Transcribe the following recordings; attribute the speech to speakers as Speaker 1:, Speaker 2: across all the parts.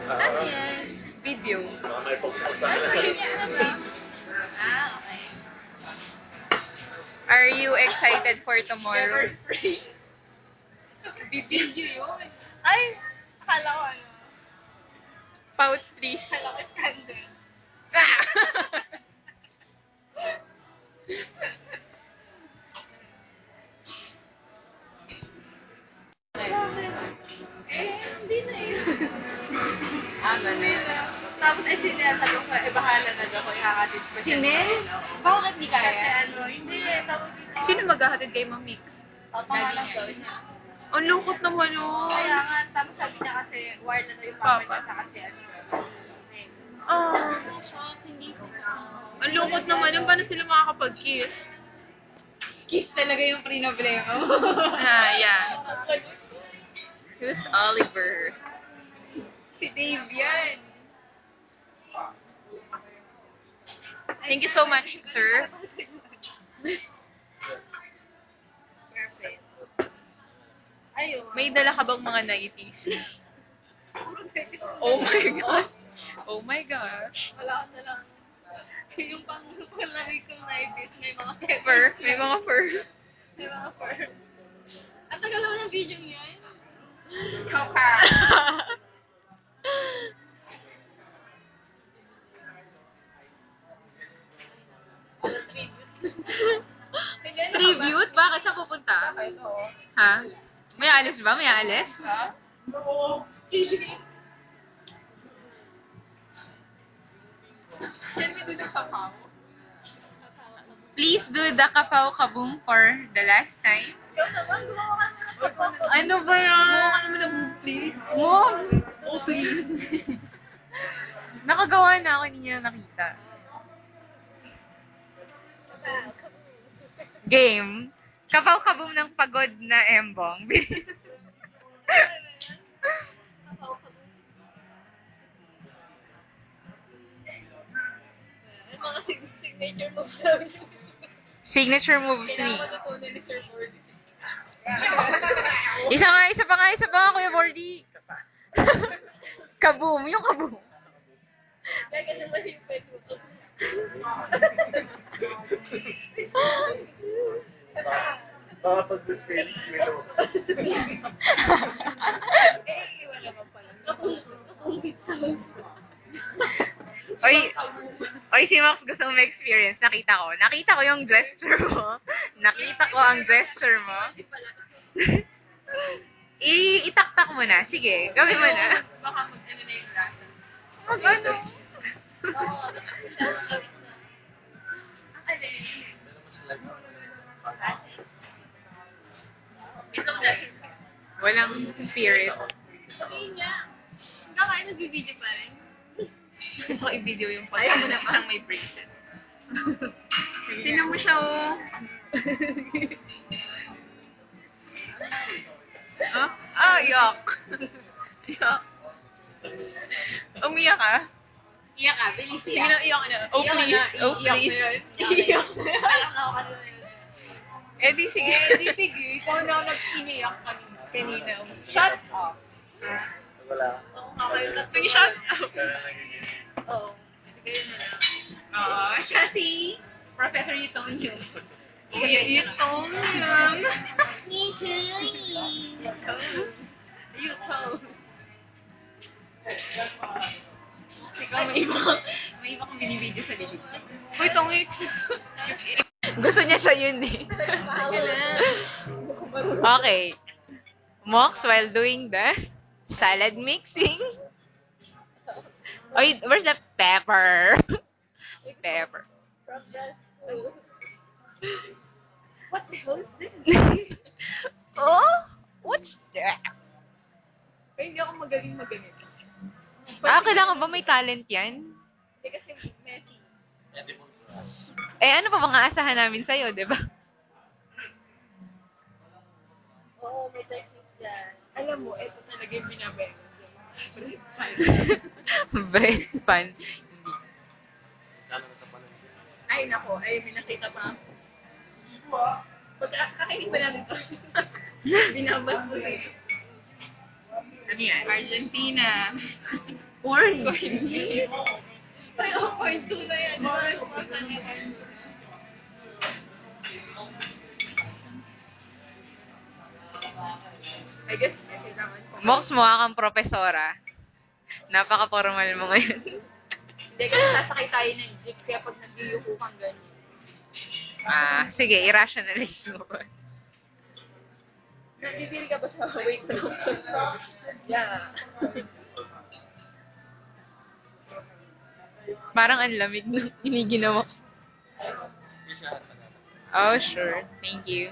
Speaker 1: Ano yan?
Speaker 2: Video.
Speaker 1: Ano yan? Ano ba? Okay.
Speaker 2: Are you excited for tomorrow?
Speaker 3: Pepper spray. Video yun.
Speaker 1: Ay! Akala ko ano.
Speaker 2: Pout, please.
Speaker 1: Akala ko scandal.
Speaker 2: Ah!
Speaker 1: Bakit? Hindi na yun.
Speaker 2: Ganun.
Speaker 1: Tapos sinasabi ko, bahala na daw ko, ihahatid ko siya.
Speaker 3: Sinel? Bakit di
Speaker 1: Kasi
Speaker 3: kaya?
Speaker 1: hindi tapos dito.
Speaker 2: Sino maghahatid kay Ma'am Mix?
Speaker 1: Pangalan daw niya.
Speaker 2: Ang lungkot naman yun.
Speaker 1: Kaya nga, tapos sabi niya kasi, wire na daw yung papa niya sa kasi
Speaker 2: Oh,
Speaker 3: Shucks, hindi sila.
Speaker 2: ang lungkot naman yun. Paano sila makakapag-kiss?
Speaker 3: Kiss talaga yung problema.
Speaker 2: Yeah. Who's Oliver?
Speaker 3: Si Dave yan.
Speaker 2: Thank you so much, sir.
Speaker 1: Perfect. Ayun.
Speaker 2: May dala ka bang mga 90s? Oh my God. Oh my gosh.
Speaker 1: Wala ko na lang. Yung panglamig kong naitis, may mga
Speaker 2: Fur. May mga fur.
Speaker 1: May mga fur. Ang tagal naman yung video niya. Kaka. Ano tribute?
Speaker 2: Tribute? Bakit siya pupunta?
Speaker 1: Ito.
Speaker 2: Ha? May alis ba? May alis?
Speaker 1: Ha?
Speaker 3: Can we do the kakao?
Speaker 2: Please do the kapaw kaboom for the last time.
Speaker 1: Ikaw naman, gumawa ka naman ng pagpapag.
Speaker 2: Ano ba yan?
Speaker 3: Gumawa ka naman ng move, please.
Speaker 2: Move!
Speaker 1: Oh, please.
Speaker 2: Nakagawa na ako, hindi niya nakita. Game. Kapaw kaboom ng pagod na embong. Bilis.
Speaker 1: Yung mga signature moves namin.
Speaker 2: Signature moves ni.
Speaker 1: Kailangan matutunan ni Sir Mordy.
Speaker 2: Isa pa nga, Kuya Bordy. Kaboom, yung kaboom.
Speaker 1: Lagi naman yung pwede mo.
Speaker 4: Baka pag finish mo ito.
Speaker 1: Iwan naman pala. Kapungit lang.
Speaker 2: Oy, si Max gusto mo experience. Nakita ko yung gesture mo. Nakita ko ang gesture mo. Itaktak mo na. Sige, gawin mo na.
Speaker 1: Baka mag-ano na yung lasa.
Speaker 2: Mag-ano?
Speaker 1: Oo, siya ang gawis na. Ang alin. Ito na.
Speaker 2: Walang spirit.
Speaker 1: Hindi nga. Hanggang kayo nagbibideo pa rin.
Speaker 2: Gusto ko i-video yung
Speaker 1: Ayaw mo na
Speaker 2: isang may braces.
Speaker 1: Tingnan mo siya, oh.
Speaker 2: Huh? Ah, yuck. Yuck. Umiyak ka?
Speaker 3: Iyak ka, bilis
Speaker 2: Sige na, iyak ka na. Oh, please. Oh, please.
Speaker 1: Iyak na ako kanina.
Speaker 2: Eh, di sige.
Speaker 3: Sige, ikaw na nag-iniyak kanina.
Speaker 2: Shut up.
Speaker 4: Wala.
Speaker 1: Oo nga kayo na.
Speaker 2: Sige, shut up.
Speaker 1: Oo. Sige na lang.
Speaker 2: Oo, siya si Professor Yutong Yung. Yutong Yung.
Speaker 1: You told.
Speaker 2: Ikaw, may iba kang binibideo sa libid. Uy, tongit. Gusto niya siya yun eh. Okay. Mox while doing the salad mixing. Oy, where's the pepper? Pepper.
Speaker 1: From the school. What the hell is this?
Speaker 2: Oh, what's that?
Speaker 3: Ay, hindi ako magaling.
Speaker 2: Kailangan ba may talent yan?
Speaker 1: Hindi kasi messy.
Speaker 2: Eh, ano pa bang aasahan namin sa'yo, di ba?
Speaker 1: Oo, may technique dyan.
Speaker 3: Alam mo, ito talaga yung binabenta.
Speaker 2: Bread pan.
Speaker 3: Ay, nako. Ay, may nakita pa ako. Pagkakainin pa namin ito. Binabas mo dito.
Speaker 2: Ano yan? Argentina. Corn.
Speaker 1: Ay, point 2 na yan. Di ba? Response na niya point 2 na. I guess, kailangan ko.
Speaker 2: Mox, mukha kang profesora. Napaka-formal mo ngayon.
Speaker 1: Hindi, kasi sasakay tayo ng jeep, kaya pag nag-iuko kang ganyan.
Speaker 2: Sige, i-rationalize mo.
Speaker 1: Nandidiri ka ba sa wake room? Yeah.
Speaker 2: Parang ang lamig nung iniginawa ko. Oh, sure. Thank you.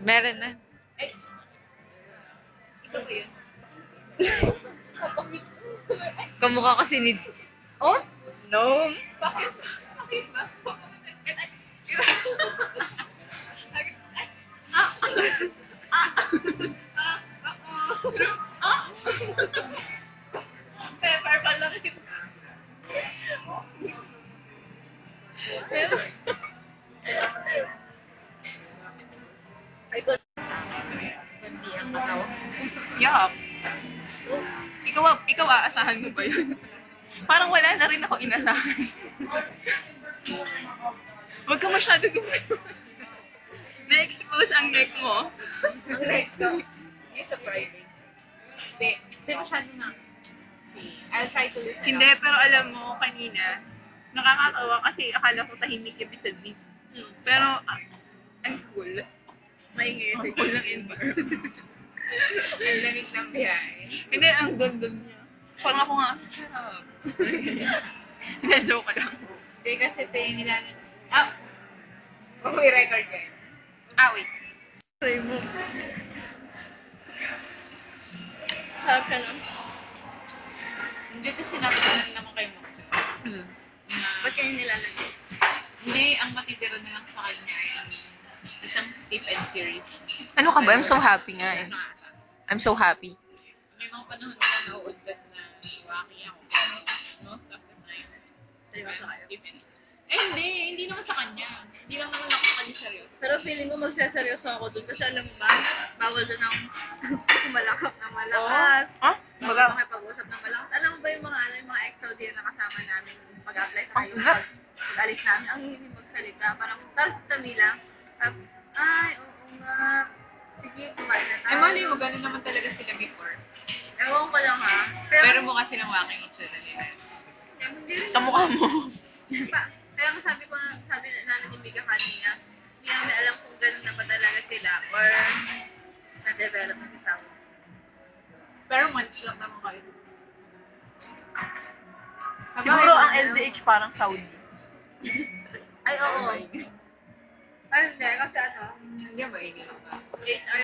Speaker 2: Meron na.
Speaker 1: Ay, ikaw ba yun?
Speaker 2: Kamukha kasi ni...
Speaker 1: Oh?
Speaker 2: No.
Speaker 1: Bakit? Bakit ba? Pepper pa lang ito. Ay, good.
Speaker 2: Kundi ang katawa.
Speaker 3: Yup. Ikaw aasahan mo ba yun? Parang wala na rin ako inasahan. Huwag ka masyado gumano. Na-expose ang neck mo.
Speaker 1: Ang right ko. Yung sa Friday.
Speaker 2: Hindi masyado na. See, I'll try to listen
Speaker 3: Hindi, pero alam mo, kanina, nakakatawa kasi akala ko tahimik yung sa beat. Pero, ang cool.
Speaker 1: Maingay
Speaker 3: Ang
Speaker 1: sa
Speaker 3: cool ng environment.
Speaker 2: Ang lamig ng biyahe.
Speaker 3: Hindi, ang ganda niya. Parang ako nga, sarap. Hindi, joke lang.
Speaker 2: Hindi kasi ito yung nilalan. May record yan.
Speaker 3: Wait.
Speaker 1: Try mo. Sarap siya, no?
Speaker 2: Hindi ko sinabi ko na naman kay Mox.
Speaker 1: Ba't kaya nilalagay?
Speaker 2: Hindi, ang matitira na lang sa kanya ay ang isang Steve and series.
Speaker 3: Ano ka ba? I'm so happy nga eh. I'm so happy.
Speaker 2: May mga panahon na nauudlat na waki ako. Most of the time.
Speaker 1: Seryoso kayo?
Speaker 2: Steve and hindi naman sa kanya. Hindi lang naman ako sa kanya seryoso.
Speaker 1: Pero feeling ko magseseryoso ako dun kasi alam mo ba, bawal dun ang malakap na malakas.
Speaker 3: Ha?
Speaker 1: Bawal makipag-usap ng malakas. Alam mo ba yung mga ex-Saudi na kasama namin pag-apply sa kayo, pag-alis namin, ang hindi magsalita. Parang sa tami lang. Parang, ay, oo nga. Sige, kumain na tayo.
Speaker 2: Ay, mali mo, ganun naman talaga sila before.
Speaker 1: Ewan ko lang ha.
Speaker 2: Pero mukha silang waking itsura nila.
Speaker 1: hindi rin.
Speaker 3: Kamukha mo.
Speaker 1: Kaya nga sabi namin ni Mika kanina, hindi namin alam kung ganun na ba talaga sila or na-develop na si Saudi.
Speaker 2: Pero months lang naman kayo.
Speaker 3: Siguro ang LDH parang Saudi.
Speaker 1: Ay, oo. Ay, hindi. Kasi ano,
Speaker 2: Hindi ba, hindi lang.
Speaker 1: 8 hours